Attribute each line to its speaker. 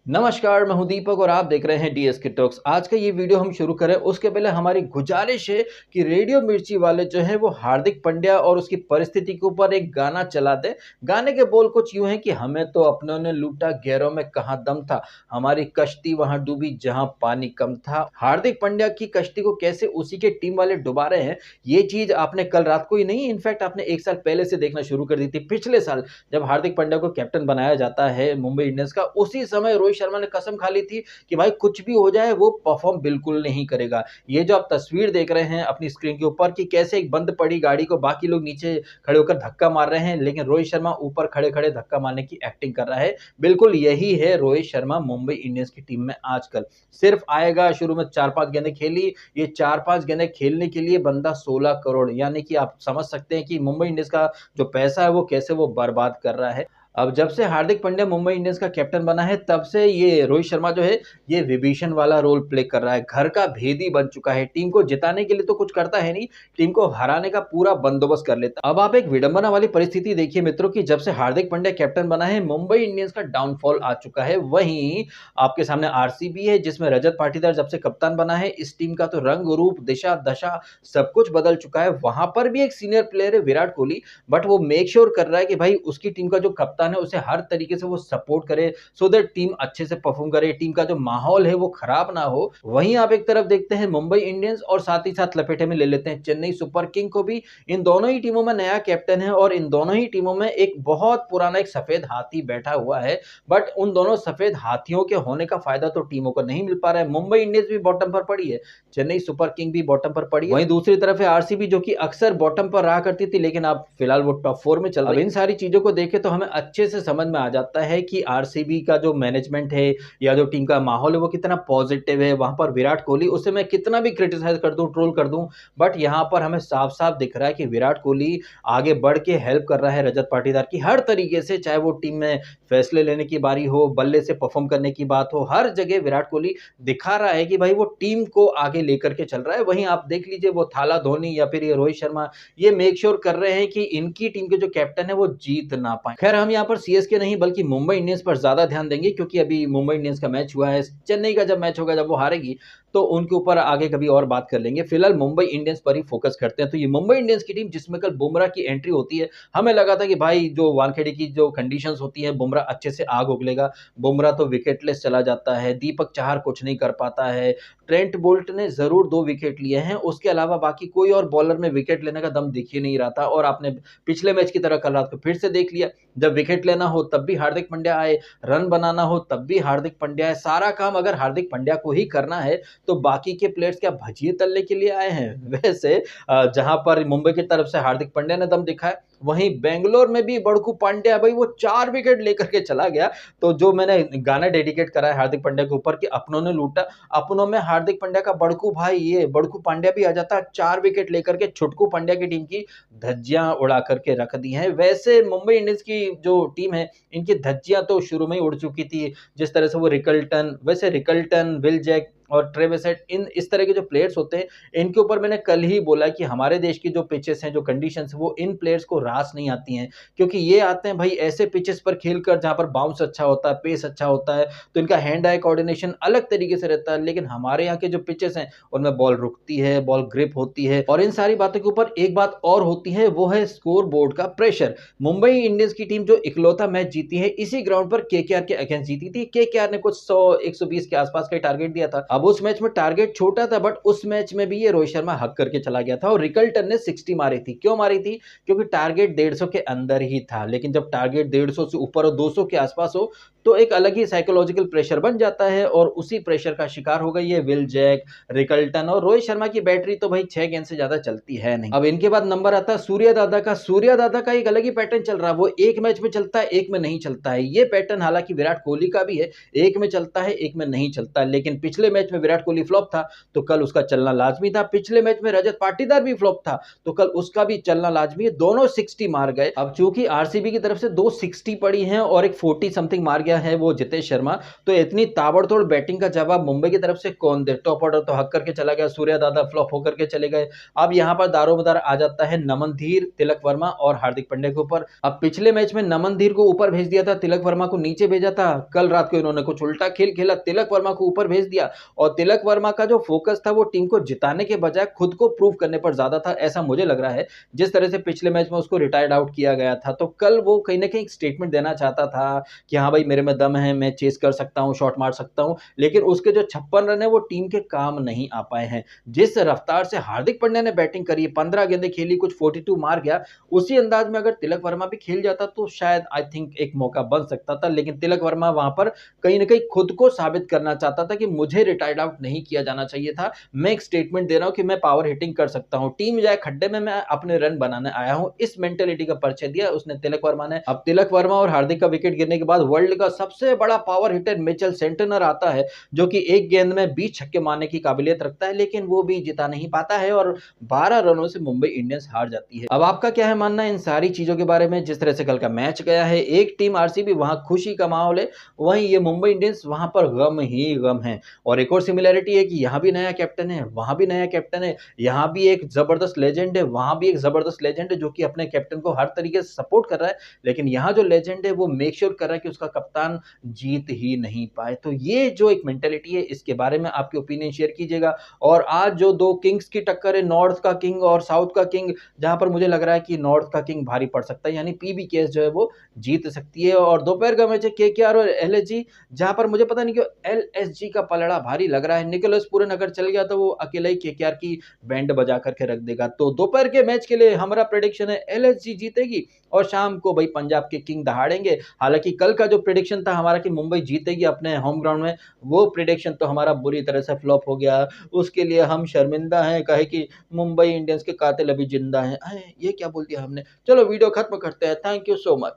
Speaker 1: नमस्कार, मैं हूं दीपक और आप देख रहे हैं डीएसके टॉक्स। आज का ये वीडियो हम शुरू करें उसके पहले हमारी गुजारिश है कि रेडियो मिर्ची वाले जो हैं वो हार्दिक पांड्या और उसकी परिस्थिति के ऊपर एक गाना चला दें। गाने के बोल कुछ यूं हैं कि हमें तो अपनों ने लूटा, गैरों में कहां दम था, हमारी कश्ती वहां डूबी जहां पानी कम था। हार्दिक पांड्या की कश्ती को कैसे उसी के टीम वाले डुबा रहे हैं, ये चीज आपने कल रात को ही नहीं, इनफैक्ट आपने एक साल पहले से देखना शुरू कर दी थी। पिछले साल जब हार्दिक पांड्या को कैप्टन बनाया जाता है मुंबई इंडियंस का, उसी समय रोहित शर्मा ने कसम खा ली थी कि भाई कुछ भी हो जाए वो परफॉर्म बिल्कुल नहीं करेगा। ये जो आप तस्वीर देख रहे हैं अपनी स्क्रीन के ऊपर कि कैसे एक बंद पड़ी गाड़ी को बाकी लोग नीचे खड़े होकर धक्का मार रहे हैं, लेकिन रोहित शर्मा ऊपर खड़े खड़े धक्का मारने की एक्टिंग कर रहा है। बिल्कुल यही है रोहित शर्मा मुंबई इंडियंस की टीम में आजकल। सिर्फ आएगा, शुरू में 4-5 गेंदें खेली, ये 4-5 गेंदें खेलने के लिए बंदा 16 करोड़, यानी कि आप समझ सकते हैं कि मुंबई इंडियंस का जो पैसा है वो कैसे वो बर्बाद कर रहा है। अब जब से हार्दिक पांड्या मुंबई इंडियंस का कैप्टन बना है तब से ये रोहित शर्मा जो है ये विभीषण वाला रोल प्ले कर रहा है, घर का भेदी बन चुका है। टीम को जिताने के लिए तो कुछ करता है नहीं, टीम को हराने का पूरा बंदोबस्त कर लेता। अब आप एक विडंबना वाली परिस्थिति देखिए मित्रों की, जब से हार्दिक पांड्या कैप्टन बना है मुंबई इंडियंस का डाउनफॉल आ चुका है। वहीं आपके सामने आरसीबी है जिसमें रजत पाटीदार जब से कप्तान बना है, इस टीम का तो रंग रूप दिशा दशा सब कुछ बदल चुका है। वहां पर भी एक सीनियर प्लेयर है विराट कोहली, बट वो मेक श्योर कर रहा है कि भाई उसकी टीम का जो कप्तान है उसे हर तरीके से वो सपोर्ट करे, सो दैट टीम अच्छे से परफॉर्म करे, टीम का जो माहौल है वो खराब ना हो। वहीं आप एक तरफ देखते हैं मुंबई इंडियंस और साथ ही साथ लपेटे में ले लेते हैं चेन्नई सुपर किंग को भी। इन दोनों ही टीमों में नया कैप्टन है और इन दोनों ही टीमों में एक बहुत पुराना एक सफेद हाथी बैठा हुआ है, बट उन दोनों सफेद हाथियों के होने का फायदा तो टीमों को नहीं मिल पा रहा है। मुंबई इंडियंस भी बॉटम पर पड़ी है, चेन्नई सुपर किंग भी बॉटम पर पड़ी है। वहीं दूसरी तरफ है आरसीबी जो कि अक्सर बॉटम पर रहा करती थी, लेकिन अब फिलहाल वो टॉप 4 में चल रही है। अब इन सारी चीजों को देखे तो हमें अच्छे से समझ में आ जाता है कि आरसीबी का जो मैनेजमेंट है या जो टीम का माहौल है वो कितना पॉजिटिव है। वहां पर विराट कोहली, उसे मैं कितना भी क्रिटिसाइज कर दूं, ट्रोल कर दूं, बट यहां पर हमें साफ साफ दिख रहा है कि विराट कोहली आगे बढ़ के हेल्प कर रहा है रजत पाटीदार की हर तरीके से, चाहे वो टीम में फैसले लेने की बारी हो, बल्ले से परफॉर्म करने की बात हो, हर जगह विराट कोहली दिखा रहा है कि भाई वो टीम को आगे लेकर के चल रहा है। वहीं आप देख लीजिए वो थाला धोनी या फिर ये रोहित शर्मा, ये मेक श्योर कर रहे हैं कि इनकी टीम के जो कैप्टन है वो जीत ना पाए। खैर हम यहाँ पर सीएसके नहीं बल्कि मुंबई इंडियंस पर ज्यादा ध्यान देंगे, क्योंकि अभी मुंबई इंडियंस का मैच हुआ है। चेन्नई का जब मैच होगा, जब वो हारेगी तो उनके ऊपर आगे कभी और बात कर लेंगे। फिलहाल मुंबई इंडियंस पर ही फोकस करते हैं। तो ये मुंबई इंडियंस की टीम जिसमें कल बुमराह की एंट्री होती है, हमें लगा था कि भाई जो वानखेड़े की जो कंडीशंस होती है बुमराह अच्छे से आग उगलेगा। बुमराह तो विकेटलेस चला जाता है, दीपक चाहर कुछ नहीं कर पाता है, ट्रेंट बोल्ट ने जरूर 2 विकेट लिए हैं, उसके अलावा बाकी कोई और बॉलर में विकेट लेने का दम दिख ही नहीं रहा था। और आपने पिछले मैच की तरह कल रात को फिर से देख लिया, जब विकेट लेना हो तब भी हार्दिक पांड्या आए, रन बनाना हो तब भी हार्दिक पांड्या आए। सारा काम अगर हार्दिक पांड्या को ही करना है तो बाकी के प्लेयर्स क्या भजिए तलने के लिए आए हैं? वैसे जहां पर मुंबई की तरफ से हार्दिक पांड्या ने दम दिखाया, वहीं बेंगलोर में भी बड़कू पांड्या भाई वो 4 विकेट लेकर के चला गया। तो जो मैंने गाना डेडिकेट करा है हार्दिक पांड्या के ऊपर कि अपनों ने लूटा, अपनों में हार्दिक पांड्या का बड़कू भाई ये बड़कू पांड्या भी आ जाता है, 4 विकेट लेकर के छुटकू पांड्या की टीम की धज्जियां उड़ा करके रख दी हैं। वैसे मुंबई इंडियंस की जो टीम है इनकी धज्जियां तो शुरू में ही उड़ चुकी थी, जिस तरह से वो रिकल्टन, वैसे रिकल्टन, विल जैक और ट्रेविसेट, इन इस तरह के जो प्लेयर्स होते हैं इनके ऊपर मैंने कल ही बोला कि हमारे देश की जो पिचेस हैं, जो कंडीशंस, वो इन प्लेयर्स को रास नहीं आती हैं, क्योंकि ये आते हैं भाई ऐसे पिचेस पर खेलकर जहां पर बाउंस अच्छा होता है, पेस अच्छा होता है, तो इनका हैंड आई कोऑर्डिनेशन अलग तरीके से रहता है। लेकिन हमारे यहाँ के जो पिचेस हैं उनमें बॉल रुकती है, बॉल ग्रिप होती है, और इन सारी बातों के ऊपर एक बात और होती है, वो है स्कोर बोर्ड का प्रेशर। मुंबई इंडियंस की टीम जो इकलौता मैच जीती है इसी ग्राउंड पर केकेआर के अगेंस्ट जीती थी। केकेआर ने कुछ 100-120 के आसपास का टारगेट दिया था। अब उस मैच में टारगेट छोटा था, बट उस मैच में भी ये रोहित शर्मा हक करके चला गया था और रिकल्टन ने 60 मारी थी। क्यों मारी थी? क्योंकि टारगेट 150 के अंदर ही था। लेकिन जब टारगेट 150 से ऊपर और 200 के आसपास हो तो एक अलग ही साइकोलॉजिकल प्रेशर बन जाता है, और उसी प्रेशर का शिकार हो गई है विल जैक, रिकल्टन, और रोहित शर्मा की बैटरी तो भाई 6 गेंद से ज्यादा चलती है नहीं। अब इनके बाद नंबर आता है सूर्या दादा का। सूर्या दादा का एक अलग ही पैटर्न चल रहा है, वो एक मैच में चलता है, एक में नहीं चलता है। ये पैटर्न हालांकि विराट कोहली का भी है, एक में चलता है, एक में नहीं चलता है। लेकिन पिछले मैच में विराट कोहली फ्लॉप था तो कल उसका चलना लाजमी था। पिछले मैच में रजत पाटीदार भी फ्लॉप था तो कल उसका भी चलना लाजमी है। दोनों 60 मार गए। अब चूंकि आरसीबी की तरफ से 2 60 पड़ी हैं और एक 40 समथिंग मार गया गया है वो जितेश शर्मा, तो इतनी ताबड़तोड़ बैटिंग का जवाब मुंबई की तरफ से कौन दे? टॉप ऑर्डर तो हक करके चला गया, सूर्या दादा फ्लॉप होकर के चले गए। अब यहाँ पर दारोमदार आ जाता है नमनधीर, तिलक वर्मा और हार्दिक पांड्या के ऊपर। अब पिछले मैच में नमनधीर को ऊपर भेज दिया था, तिलक वर्मा को नीचे भेजा था। कल रात को इन्होंने कुछ उल्टा खेल खेला, तिलक वर्मा को ऊपर भेज दिया और तिलक वर्मा का जो फोकस था वो टीम को जिताने के बजाय खुद को प्रूव करने पर ज्यादा था, ऐसा मुझे लग रहा है। जिस तरह से पिछले मैच में उसको रिटायर्ड आउट किया गया था, तो कल वो कहीं ना कहीं स्टेटमेंट देना चाहता था कि हाँ भाई मेरे में दम है, मैं चेस कर सकता हूँ, शॉट मार सकता हूँ, लेकिन उसके जो 56 रन है वो टीम के काम नहीं आ पाए हैं। जिस रफ्तार से हार्दिक पांड्या ने बैटिंग करी, 15 गेंदें खेली, कुछ 42 मार गया, उसी अंदाज में अगर तिलक वर्मा भी खेल जाता तो शायद आई थिंक एक मौका बन सकता था। लेकिन तिलक वर्मा वहां पर कहीं ना कहीं खुद को साबित करना चाहता था कि मुझे रिटायर्ड आउट नहीं किया जाना चाहिए था, मैं एक स्टेटमेंट दे रहा हूं कि मैं पावर हिटिंग कर सकता हूं, टीम जाए खड्डे में, मैं अपने रन बनाने आया हूं, इस मेंटेलिटी का परिचय दिया उसने तिलक वर्मा ने। अब तिलक वर्मा और हार्दिक का विकेट गिरने के बाद वर्ल्ड का सबसे बड़ा पावर हिटर मिचेल सेंटनर आता है, जो कि एक गेंद में 20 छक्के मारने की काबिलियत रखता है, लेकिन वो भी जिता नहीं पाता है और 12 रनों से मुंबई इंडियंस हार जाती है। अब आपका क्या है मानना इन सारी चीजों के बारे में? जिस तरह से कल का मैच गया है, एक टीम आरसीबी वहां खुशी का माहौल है, वहीं ये मुंबई इंडियंस वहां पर गम ही गम है। और एक और सिमिलैरिटी है कि यहाँ भी नया कैप्टन है, वहां भी नया कैप्टन है, यहाँ भी एक जबरदस्त लेजेंड है, वहां भी एक जबरदस्त लेजेंड है जो कि अपने कैप्टन को हर तरीके से सपोर्ट कर रहा है, लेकिन यहाँ जो लेजेंड है वो मेक श्योर कर रहा है कि उसका कप्तान जीत ही नहीं पाए। तो ये जो एक मेंटेलिटी है, इसके बारे में आपकी ओपिनियन शेयर कीजिएगा। और आज जो दो किंग्स की टक्कर है, नॉर्थ का किंग और साउथ का किंग, जहां पर मुझे लग रहा है कि नॉर्थ का किंग भारी पड़ सकता है, यानी पीबीकेएस जो है वो जीत सकती है। और दोपहर का मैच है केकेआर और एलएसजी, जहां पर मुझे पता नहीं क्यों एलएसजी का पलड़ा भारी लग रहा है। निकोलस पूरन अगर चल गया तो वो अकेला ही केकेआर की बैंड बजा करके रख देगा। तो दोपहर के मैच के लिए हमारा प्रेडिक्शन है एलएसजी जीतेगी और शाम को भाई पंजाब के किंग दहाड़ेंगे। हालांकि कल का जो प्रेडिक्शन था हमारा कि मुंबई जीतेगी अपने होम ग्राउंड में, वो प्रेडिक्शन तो हमारा बुरी तरह से फ्लॉप हो गया। उसके लिए हम शर्मिंदा हैं, कहे कि मुंबई इंडियंस के कातिल अभी जिंदा हैं। ये क्या बोल दिया हमने। चलो वीडियो खत्म करते हैं। Thank you so much.